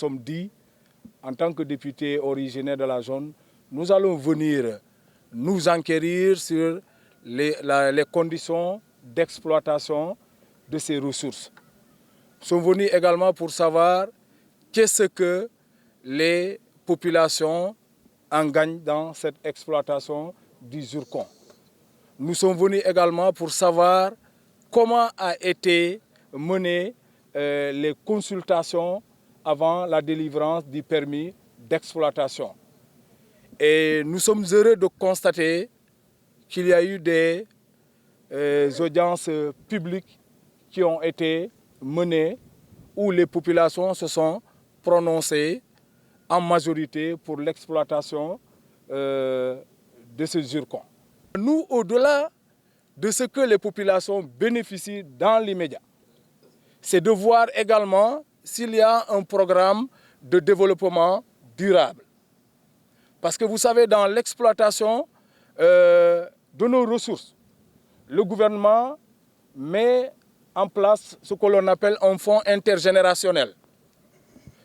sommes dit, en tant que députés originaires de la zone, nous allons venir nous enquérir sur les conditions d'exploitation de ces ressources. Nous sommes venus également pour savoir qu'est-ce que les populations en gagnent dans cette exploitation du zircon. Nous sommes venus également pour savoir comment a été menées les consultations avant la délivrance du permis d'exploitation. Et nous sommes heureux de constater qu'il y a eu des audiences publiques qui ont été menées où les populations se sont prononcées en majorité pour l'exploitation de ce zircon. Nous, au-delà de ce que les populations bénéficient dans l'immédiat, c'est de voir également s'il y a un programme de développement durable. Parce que vous savez, dans l'exploitation de nos ressources, le gouvernement met en place ce que l'on appelle un fonds intergénérationnel.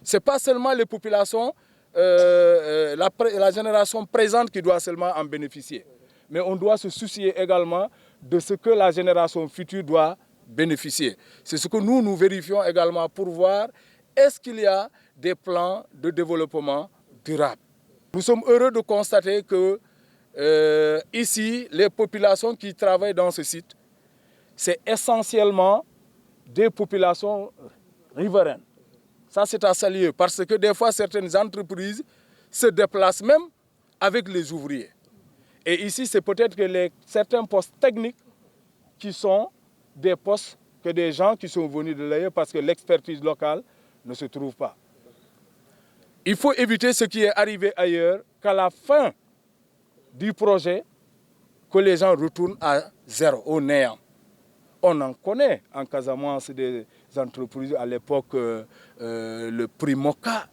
Ce n'est pas seulement les populations, la génération présente qui doit seulement en bénéficier. Mais on doit se soucier également de ce que la génération future doit bénéficier. C'est ce que nous vérifions également pour voir est-ce qu'il y a des plans de développement durable. Nous sommes heureux de constater que ici, les populations qui travaillent dans ce site, c'est essentiellement des populations riveraines. Ça, c'est à saluer parce que des fois, certaines entreprises se déplacent même avec les ouvriers. Et ici, c'est peut-être que certains postes techniques qui sont des postes que des gens qui sont venus de l'ailleurs parce que l'expertise locale ne se trouve pas. Il faut éviter ce qui est arrivé ailleurs, qu'à la fin du projet, que les gens retournent à zéro, au néant. On en connaît en Casamance des entreprises à l'époque, le Primoca,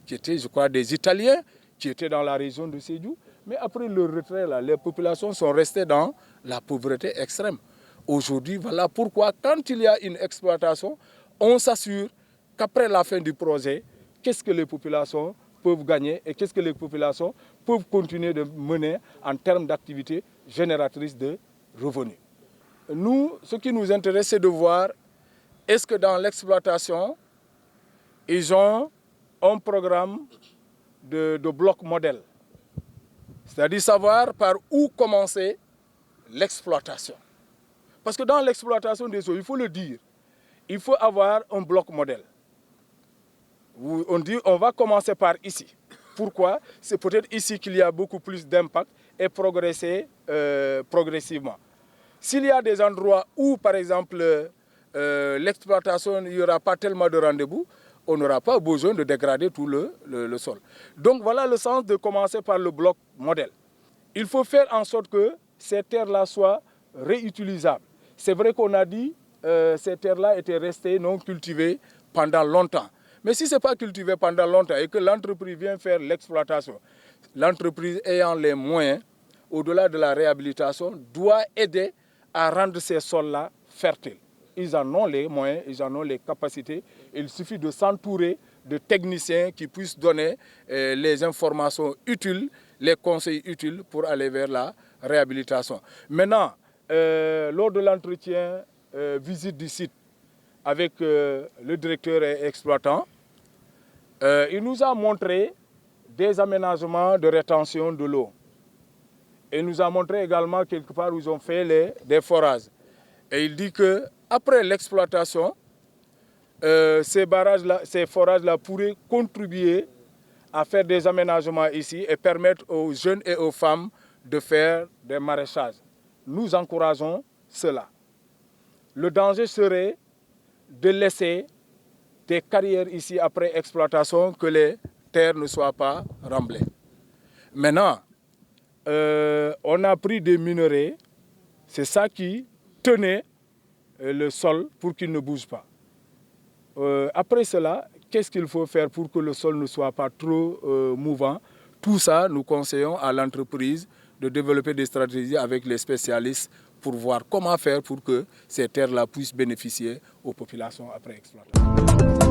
qui était, je crois, des Italiens, qui étaient dans la région de Sédhiou. Mais après le retrait, là, les populations sont restées dans la pauvreté extrême. Aujourd'hui, voilà pourquoi, quand il y a une exploitation, on s'assure qu'après la fin du projet, qu'est-ce que les populations peuvent gagner et qu'est-ce que les populations peuvent continuer de mener en termes d'activités génératrices de revenus. Nous, ce qui nous intéresse, c'est de voir est-ce que dans l'exploitation, ils ont un programme de bloc modèle. C'est-à-dire savoir par où commencer l'exploitation. Parce que dans l'exploitation des eaux, il faut le dire, il faut avoir un bloc modèle. On dit on va commencer par ici. Pourquoi? C'est peut-être ici qu'il y a beaucoup plus d'impact et progresser progressivement. S'il y a des endroits où, par exemple, l'exploitation, il n'y aura pas tellement de rendez-vous, on n'aura pas besoin de dégrader tout le sol. Donc voilà le sens de commencer par le bloc modèle. Il faut faire en sorte que ces terres-là soient réutilisables. C'est vrai qu'on a dit que ces terres-là étaient restées non cultivées pendant longtemps. Mais si ce n'est pas cultivé pendant longtemps et que l'entreprise vient faire l'exploitation, l'entreprise ayant les moyens, au-delà de la réhabilitation, doit aider à rendre ces sols-là fertiles. Ils en ont les moyens, ils en ont les capacités. Il suffit de s'entourer de techniciens qui puissent donner les informations utiles, les conseils utiles pour aller vers la réhabilitation. Maintenant, lors de l'entretien, visite du site avec le directeur et exploitant, il nous a montré des aménagements de rétention de l'eau. Et il nous a montré également quelque part où ils ont fait des forages. Et il dit qu'après l'exploitation, ces forages-là pourraient contribuer à faire des aménagements ici et permettre aux jeunes et aux femmes de faire des maraîchages. Nous encourageons cela. Le danger serait de laisser des carrières ici après exploitation, que les terres ne soient pas remblées. Maintenant, on a pris des minerais, c'est ça qui tenait le sol pour qu'il ne bouge pas. Après cela, qu'est-ce qu'il faut faire pour que le sol ne soit pas trop mouvant? Tout ça, nous conseillons à l'entreprise de développer des stratégies avec les spécialistes pour voir comment faire pour que ces terres-là puissent bénéficier aux populations après exploitation.